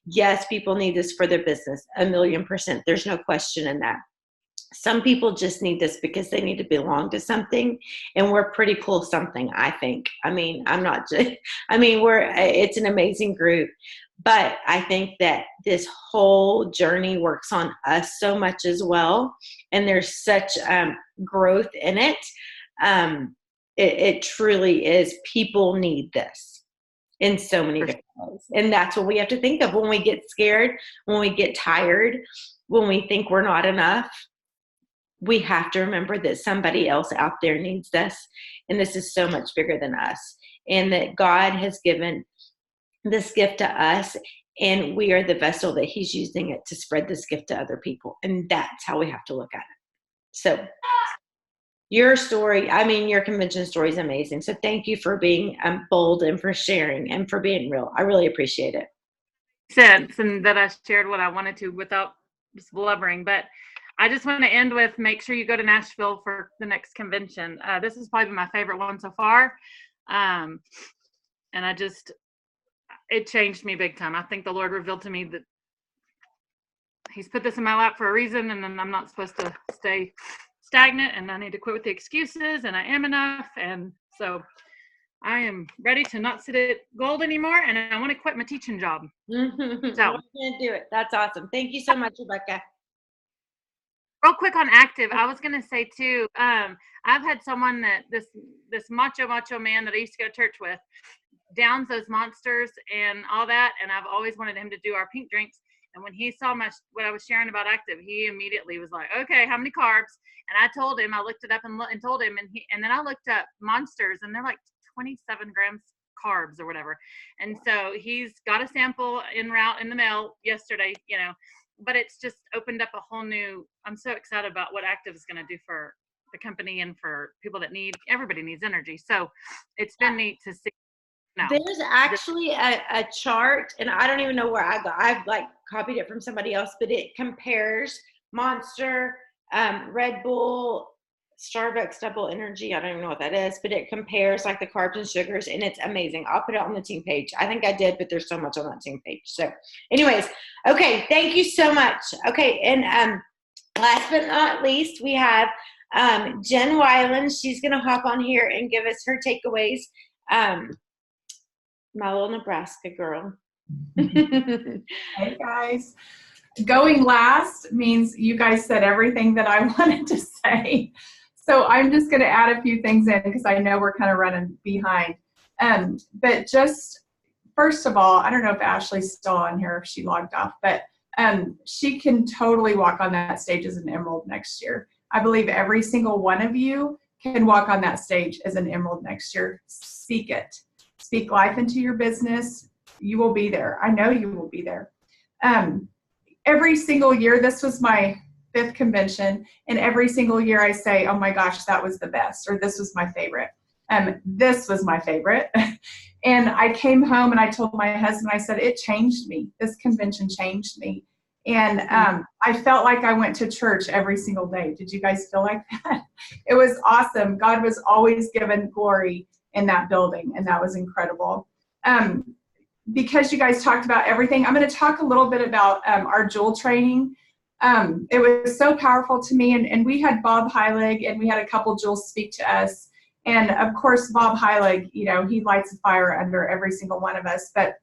Speaker 1: Yes, people need this for their business, 1,000,000%. There's no question in that. Some people just need this because they need to belong to something, and we're pretty cool something, I think. I mean, I'm not just, I mean, it's an amazing group, but I think that this whole journey works on us so much as well, and there's such growth in it. It truly is. People need this in so many different ways, and that's what we have to think of when we get scared, when we get tired, when we think we're not enough. We have to remember that somebody else out there needs this, and this is so much bigger than us, and that God has given this gift to us, and we are the vessel that he's using it to spread this gift to other people. And that's how we have to look at it. So your story, I mean, your convention story is amazing. So thank you for being bold and for sharing and for being real. I really appreciate it.
Speaker 4: Sense, and that I shared what I wanted to without just blubbering. But I just want to end with, make sure you go to Nashville for the next convention. This is probably my favorite one so far. And it changed me big time. I think the Lord revealed to me that he's put this in my lap for a reason, and then I'm not supposed to stay stagnant, and I need to quit with the excuses, and I am enough. And so I am ready to not sit at Gold anymore, and I want to quit my teaching job.
Speaker 1: So we're going to do it. That's awesome. Thank you so much, Rebecca.
Speaker 4: Real quick on active, I was going to say too, I've had someone that this macho man that I used to go to church with downs those monsters and all that, and I've always wanted him to do our pink drinks. And when he saw what I was sharing about active, he immediately was like, "Okay, how many carbs?" And I told him, I looked it up and told him, and then I looked up monsters, and they're like 27 grams carbs or whatever. And so he's got a sample en route in the mail yesterday, but it's just opened up a whole new, I'm so excited about what active is going to do for the company and for people that everybody needs energy. So it's been neat to see.
Speaker 1: There's actually a chart, and I don't even know where I've like copied it from somebody else, but it compares Monster, Red Bull, Starbucks Double Energy. I don't even know what that is, but it compares like the carbs and sugars, and it's amazing. I'll put it on the team page. I think I did, but there's so much on that team page. So anyways, okay, thank you so much. Okay, and last but not least, we have Jen Weiland. She's going to hop on here and give us her takeaways. My little Nebraska girl.
Speaker 5: Hey guys. Going last means you guys said everything that I wanted to say. So I'm just going to add a few things in because I know we're kind of running behind. But just first of all, I don't know if Ashley's still on here, if she logged off, but she can totally walk on that stage as an Emerald next year. I believe every single one of you can walk on that stage as an Emerald next year. Speak it. Speak life into your business. You will be there. I know you will be there. Every single year, this was my 5th convention, and every single year I say, oh my gosh, that was the best, or this was my favorite. This was my favorite. And I came home and I told my husband, I said, it changed me. This convention changed me. And I felt like I went to church every single day. Did you guys feel like that? It was awesome. God was always given glory in that building, and that was incredible. Because you guys talked about everything, I'm going to talk a little bit about our jewel training. It was so powerful to me, and we had Bob Heilig, and we had a couple jewels speak to us. And of course, Bob Heilig, you know, he lights a fire under every single one of us. But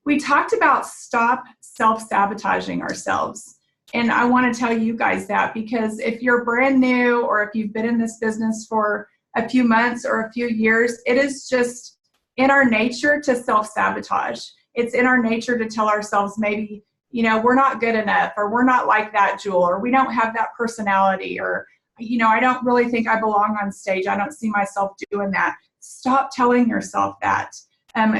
Speaker 5: we talked about stop self-sabotaging ourselves. And I want to tell you guys that, because if you're brand new, or if you've been in this business for a few months or a few years, it is just in our nature to self-sabotage. It's in our nature to tell ourselves maybe, you know, we're not good enough, or we're not like that jewel, or we don't have that personality, or, you know, I don't really think I belong on stage. I don't see myself doing that. Stop telling yourself that.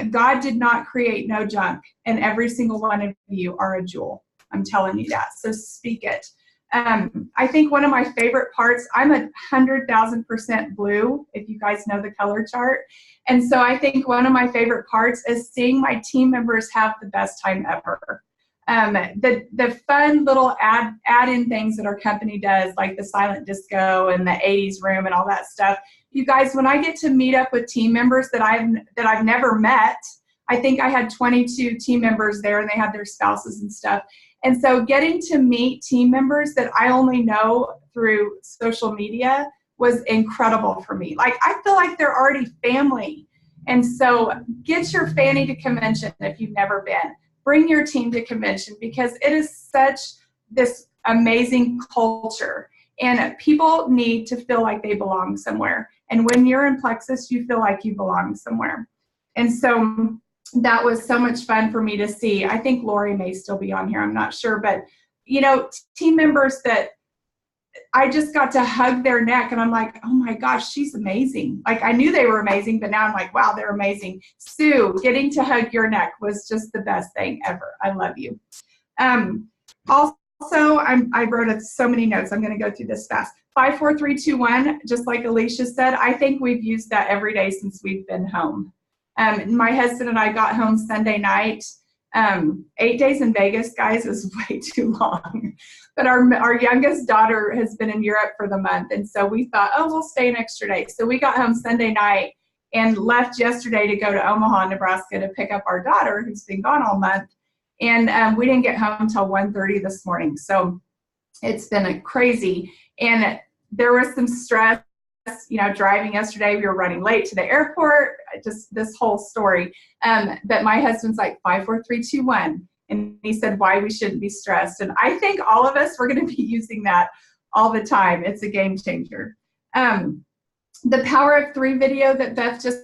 Speaker 5: God did not create no junk, and every single one of you are a jewel. I'm telling you that. So speak it. I think one of my favorite parts, I'm 100,000% blue, if you guys know the color chart. And so I think one of my favorite parts is seeing my team members have the best time ever. The fun little add-in things that our company does, like the silent disco and the 80s room and all that stuff. You guys, when I get to meet up with team members that I've never met, I think I had 22 team members there, and they had their spouses and stuff. And so getting to meet team members that I only know through social media was incredible for me. Like, I feel like they're already family. And so get your Fanny to convention if you've never been. Bring your team to convention, because it is such this amazing culture. And people need to feel like they belong somewhere. And when you're in Plexus, you feel like you belong somewhere. And so that was so much fun for me to see. I think Lori may still be on here. I'm not sure. But, you know, team members that I just got to hug their neck, and I'm like, oh my gosh, she's amazing. Like, I knew they were amazing, but now I'm like, wow, they're amazing. Sue, getting to hug your neck was just the best thing ever. I love you. Also, I wrote so many notes. I'm going to go through this fast. 5, 4, 3, 2, 1, just like Alicia said, I think we've used that every day since we've been home. My husband and I got home Sunday night. 8 days in Vegas, guys, is way too long. But our youngest daughter has been in Europe for the month, and so we thought, oh, we'll stay an extra day. So we got home Sunday night and left yesterday to go to Omaha, Nebraska to pick up our daughter, who's been gone all month. And we didn't get home until 1:30 this morning. So it's been crazy. And there was some stress, you know, driving yesterday. We were running late to the airport, just this whole story. But my husband's like, 5, 4, 3, 2, 1. And he said why we shouldn't be stressed. And I think all of us, we're going to be using that all the time. It's a game changer. The Power of 3 video that Beth just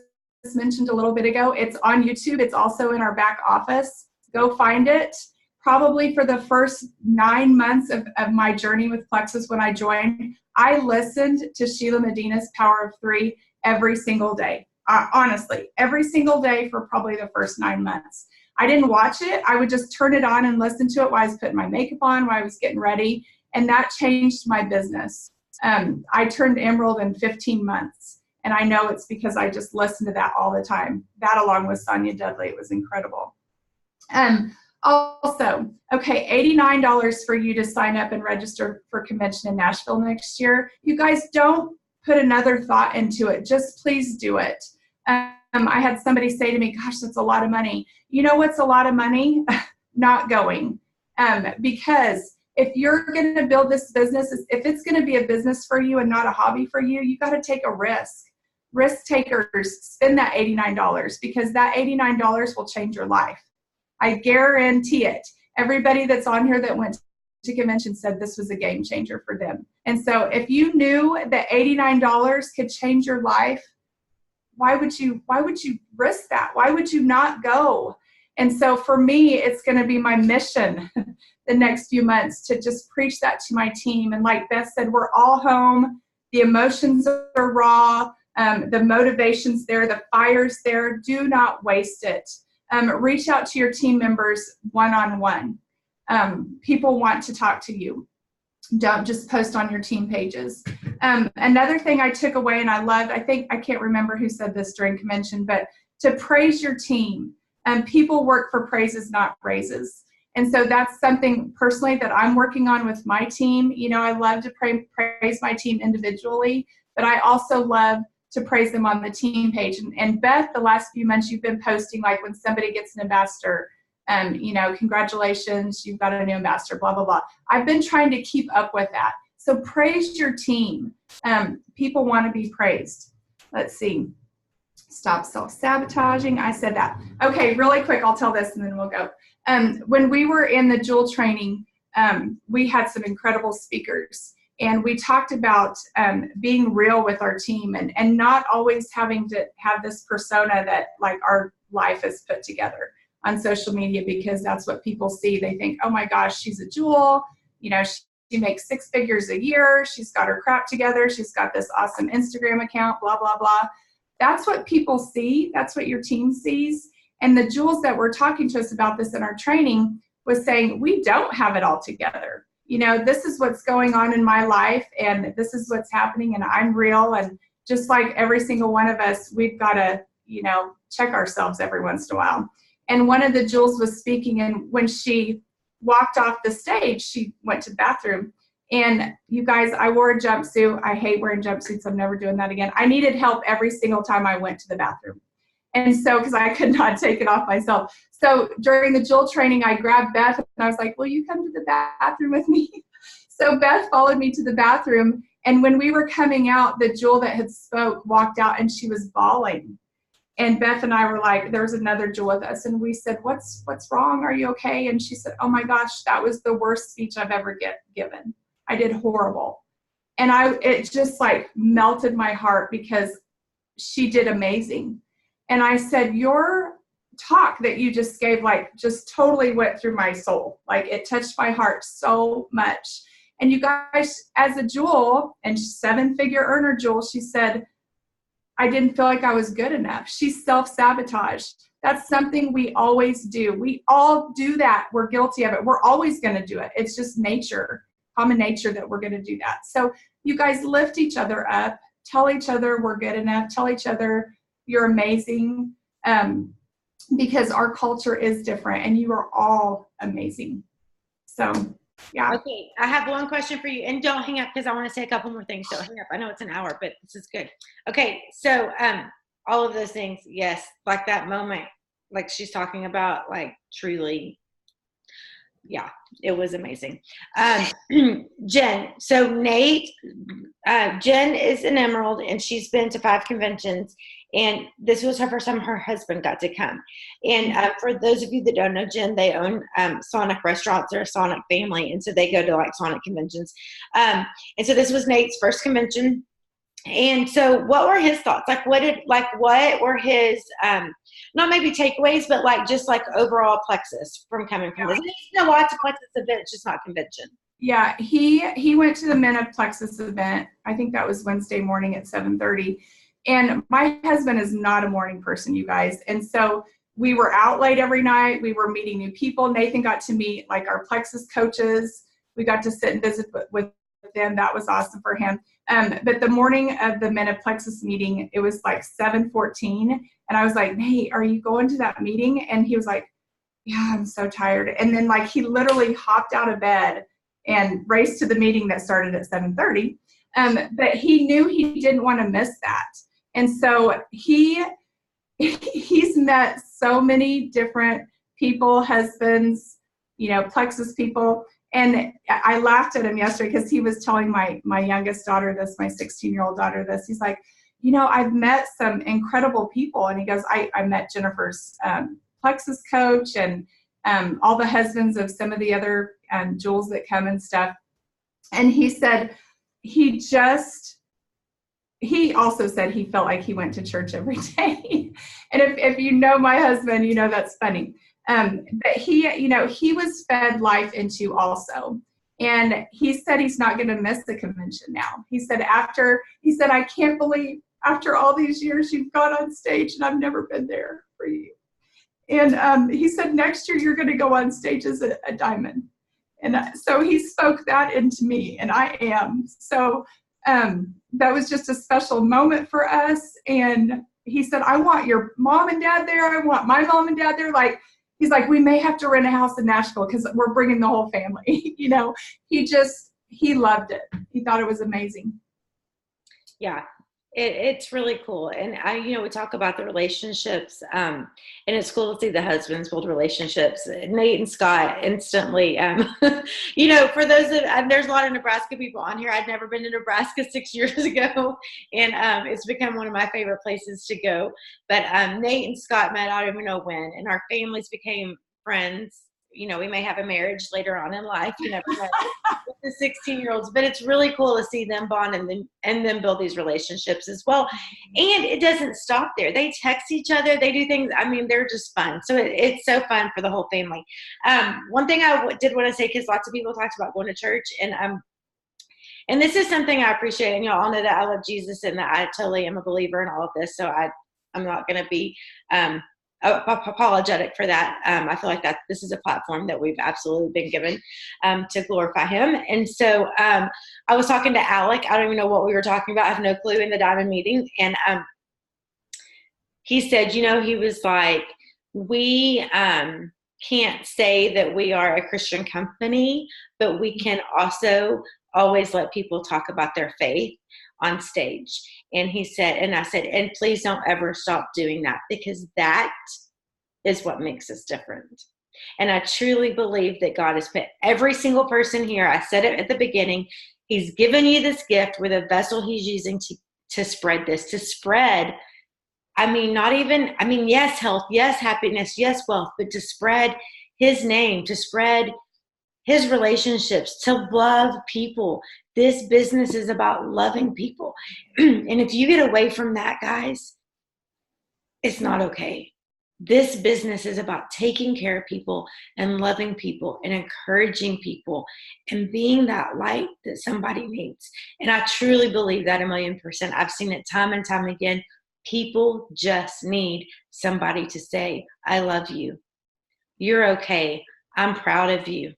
Speaker 5: mentioned a little bit ago, it's on YouTube. It's also in our back office. Go find it. Probably for the first 9 months of my journey with Plexus when I joined, I listened to Sheila Medina's Power of 3 every single day. Honestly, every single day for probably the first 9 months. I didn't watch it. I would just turn it on and listen to it while I was putting my makeup on, while I was getting ready, and that changed my business. I turned Emerald in 15 months, and I know it's because I just listened to that all the time. That, along with Sonia Dudley, it was incredible. Also, okay, $89 for you to sign up and register for convention in Nashville next year. You guys don't put another thought into it. Just please do it. I had somebody say to me, gosh, that's a lot of money. You know what's a lot of money? Not going. Because if you're going to build this business, if it's going to be a business for you and not a hobby for you, you got to take a risk. Risk takers, spend that $89 because that $89 will change your life. I guarantee it. Everybody that's on here that went to convention said this was a game changer for them. And so if you knew that $89 could change your life, why would you risk that? Why would you not go? And so for me, it's going to be my mission the next few months to just preach that to my team. And like Beth said, we're all home. The emotions are raw. The motivation's there. The fire's there. Do not waste it. Reach out to your team members one-on-one. People want to talk to you. Don't just post on your team pages. Another thing I took away and I loved, I can't remember who said this during convention, but to praise your team. People work for praises, not raises. And so that's something personally that I'm working on with my team. You know, I love to praise my team individually, but I also love to praise them on the team page. And Beth, the last few months you've been posting, like when somebody gets an ambassador, you know, congratulations, you've got a new ambassador, blah, blah, blah. I've been trying to keep up with that. So praise your team. People want to be praised. Let's see. Stop self-sabotaging. I said that. Okay, really quick, I'll tell this and then we'll go. When we were in the Jewel training, we had some incredible speakers. And we talked about being real with our team and not always having to have this persona that like our life is put together on social media, because that's what people see. They think, oh my gosh, she's a Jewel. You know, she makes 6 figures a year. She's got her crap together. She's got this awesome Instagram account, blah, blah, blah. That's what people see. That's what your team sees. And the Jewels that were talking to us about this in our training was saying, we don't have it all together. You know, this is what's going on in my life and this is what's happening and I'm real. And just like every single one of us, we've got to, you know, check ourselves every once in a while. And one of the Jewels was speaking, and when she walked off the stage, she went to the bathroom. And you guys, I wore a jumpsuit. I hate wearing jumpsuits. I'm never doing that again. I needed help every single time I went to the bathroom. And so, because I could not take it off myself. So during the Jewel training, I grabbed Beth and I was like, will you come to the bathroom with me? So Beth followed me to the bathroom. And when we were coming out, the Jewel that had spoke walked out and she was bawling. And Beth and I were like, there was another Jewel with us. And we said, what's wrong? Are you okay? And she said, oh my gosh, that was the worst speech I've ever given. I did horrible. And it just like melted my heart because she did amazing. And I said, your talk that you just gave, like, just totally went through my soul. Like, it touched my heart so much. And you guys, as a Jewel, and 7-figure earner Jewel, she said, I didn't feel like I was good enough. She self-sabotaged. That's something we always do. We all do that. We're guilty of it. We're always going to do it. It's just nature, common nature, that we're going to do that. So you guys lift each other up. Tell each other we're good enough. Tell each other you're amazing, because our culture is different and you are all amazing. So, yeah.
Speaker 1: Okay, I have one question for you, and don't hang up because I want to say a couple more things. Don't hang up. I know it's an hour, but this is good. Okay, so all of those things, yes, like that moment, like she's talking about, like truly, yeah, it was amazing. Jen, so Nate, Jen is an Emerald and she's been to 5 conventions, and this was her first time her husband got to come. And for those of you that don't know Jen, they own Sonic restaurants. They're a Sonic family, and so they go to like Sonic conventions. And so this was Nate's first convention. And so what were his thoughts? Like what were his, not maybe takeaways, but like just like overall Plexus from coming from this? He's lots of Plexus events, just not convention.
Speaker 5: Yeah, he went to the Men of Plexus event. I think that was Wednesday morning at 7:30. And my husband is not a morning person, you guys. And so we were out late every night. We were meeting new people. Nathan got to meet like our Plexus coaches. We got to sit and visit with them. That was awesome for him. But the morning of the Men of Plexus meeting, it was like 7:14. And I was like, Nate, are you going to that meeting? And he was like, yeah, I'm so tired. And then like he literally hopped out of bed and raced to the meeting that started at 7:30. But he knew he didn't want to miss that. And so he's met so many different people, husbands, Plexus people. And I laughed at him yesterday because he was telling my youngest daughter this, my 16-year-old daughter this. He's like, I've met some incredible people. And he goes, I met Jennifer's Plexus coach and all the husbands of some of the other jewels that come and stuff. And he said he also said he felt like he went to church every day. And if you know my husband, that's funny. But he was fed life into also. And he said he's not going to miss the convention now. He said, I can't believe after all these years you've gone on stage and I've never been there for you. And he said, next year you're going to go on stage as a diamond. And so he spoke that into me, and I am. So that was just a special moment for us. And he said, I want your mom and dad there. I want my mom and dad there. He's like, we may have to rent a house in Nashville because we're bringing the whole family. He loved it. He thought it was amazing.
Speaker 1: Yeah. It's really cool. And we talk about the relationships, and it's cool to see the husbands build relationships. Nate and Scott instantly, for those there's a lot of Nebraska people on here. I'd never been to Nebraska 6 years ago, and it's become one of my favorite places to go. But Nate and Scott met, I don't even know when, and our families became friends. We may have a marriage later on in life, you never know, with the 16-year-olds, but it's really cool to see them bond and then build these relationships as well. And it doesn't stop there. They text each other. They do things. I mean, they're just fun. So it's so fun for the whole family. One thing I did want to say, because lots of people talked about going to church, and this is something I appreciate, and y'all all know that I love Jesus and that I totally am a believer in all of this. So I'm not going to be apologetic for that. I feel like that this is a platform that we've absolutely been given to glorify him. And so I was talking to Alec. I don't even know what we were talking about. I have no clue in the Diamond meeting. And he said, he was like, we can't say that we are a Christian company, but we can also always let people talk about their faith on stage. And he said, and I said, and please don't ever stop doing that, because that is what makes us different. And I truly believe that God has put every single person here. I said it at the beginning. He's given you this gift with a vessel he's using to spread this, to spread. Yes, health, yes, happiness, yes, wealth, but to spread his name, to spread his relationships, to love people. This business is about loving people. And if you get away from that, guys, it's not okay. This business is about taking care of people and loving people and encouraging people and being that light that somebody needs. And I truly believe that 1,000,000%. I've seen it time and time again. People just need somebody to say, I love you. You're okay. I'm proud of you.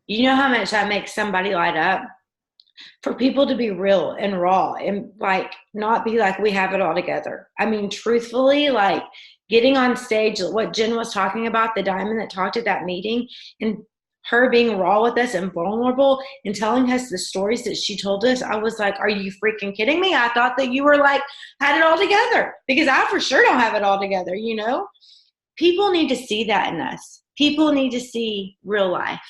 Speaker 1: You know how much that makes somebody light up? For people to be real and raw and not be like we have it all together. I mean, truthfully, getting on stage, what Jen was talking about, the diamond that talked at that meeting, and her being raw with us and vulnerable and telling us the stories that she told us, I was like, are you freaking kidding me? I thought that you were had it all together, because I for sure don't have it all together, People need to see that in us. People need to see real life.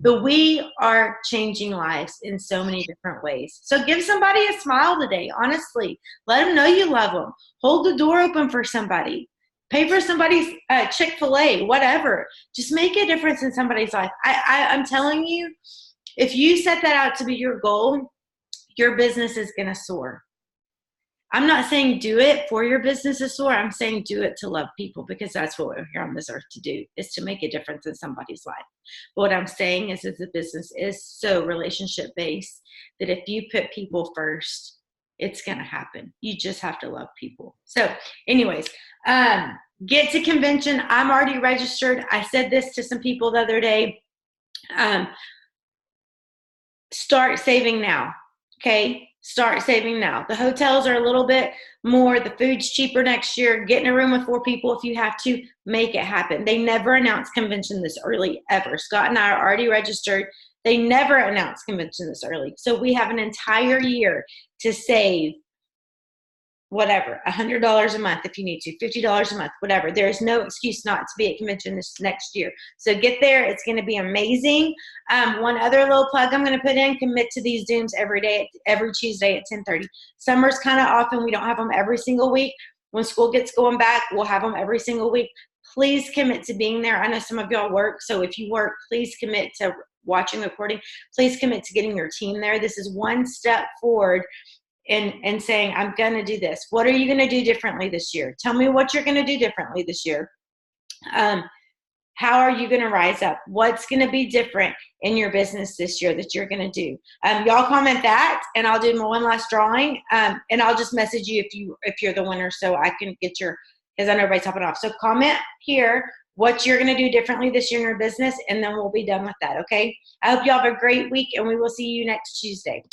Speaker 1: But we are changing lives in so many different ways. So give somebody a smile today, honestly. Let them know you love them. Hold the door open for somebody. Pay for somebody's Chick-fil-A, whatever. Just make a difference in somebody's life. I'm telling you, if you set that out to be your goal, your business is going to soar. I'm not saying do it for your business to soar. I'm saying do it to love people, because that's what we're here on this earth to do, is to make a difference in somebody's life. But what I'm saying is that the business is so relationship based that if you put people first, it's going to happen. You just have to love people. So anyways, get to convention. I'm already registered. I said this to some people the other day. Start saving now. Okay. start saving now. The hotels are a little bit more. The food's cheaper next year. Get in a room with 4 people if you have to. Make it happen. They never announce convention this early, ever. Scott and I are already registered. They never announce convention this early. So we have an entire year to save whatever, $100 a month if you need to, $50 a month, whatever. There is no excuse not to be at convention this next year. So get there. It's going to be amazing. One other little plug I'm going to put in, commit to these Zooms every day, every Tuesday at 10:30. Summer's kind of often. We don't have them every single week. When school gets going back, we'll have them every single week. Please commit to being there. I know some of y'all work, so if you work, please commit to watching the recording. Please commit to getting your team there. This is one step forward and saying, I'm going to do this. What are you going to do differently this year? Tell me what you're going to do differently this year. How are you going to rise up? What's going to be different in your business this year that you're going to do? Y'all comment that, and I'll do my one last drawing, and I'll just message you if you're the winner, so I can get your, because I know everybody's hopping off. So comment here what you're going to do differently this year in your business, and then we'll be done with that, okay? I hope y'all have a great week, and we will see you next Tuesday.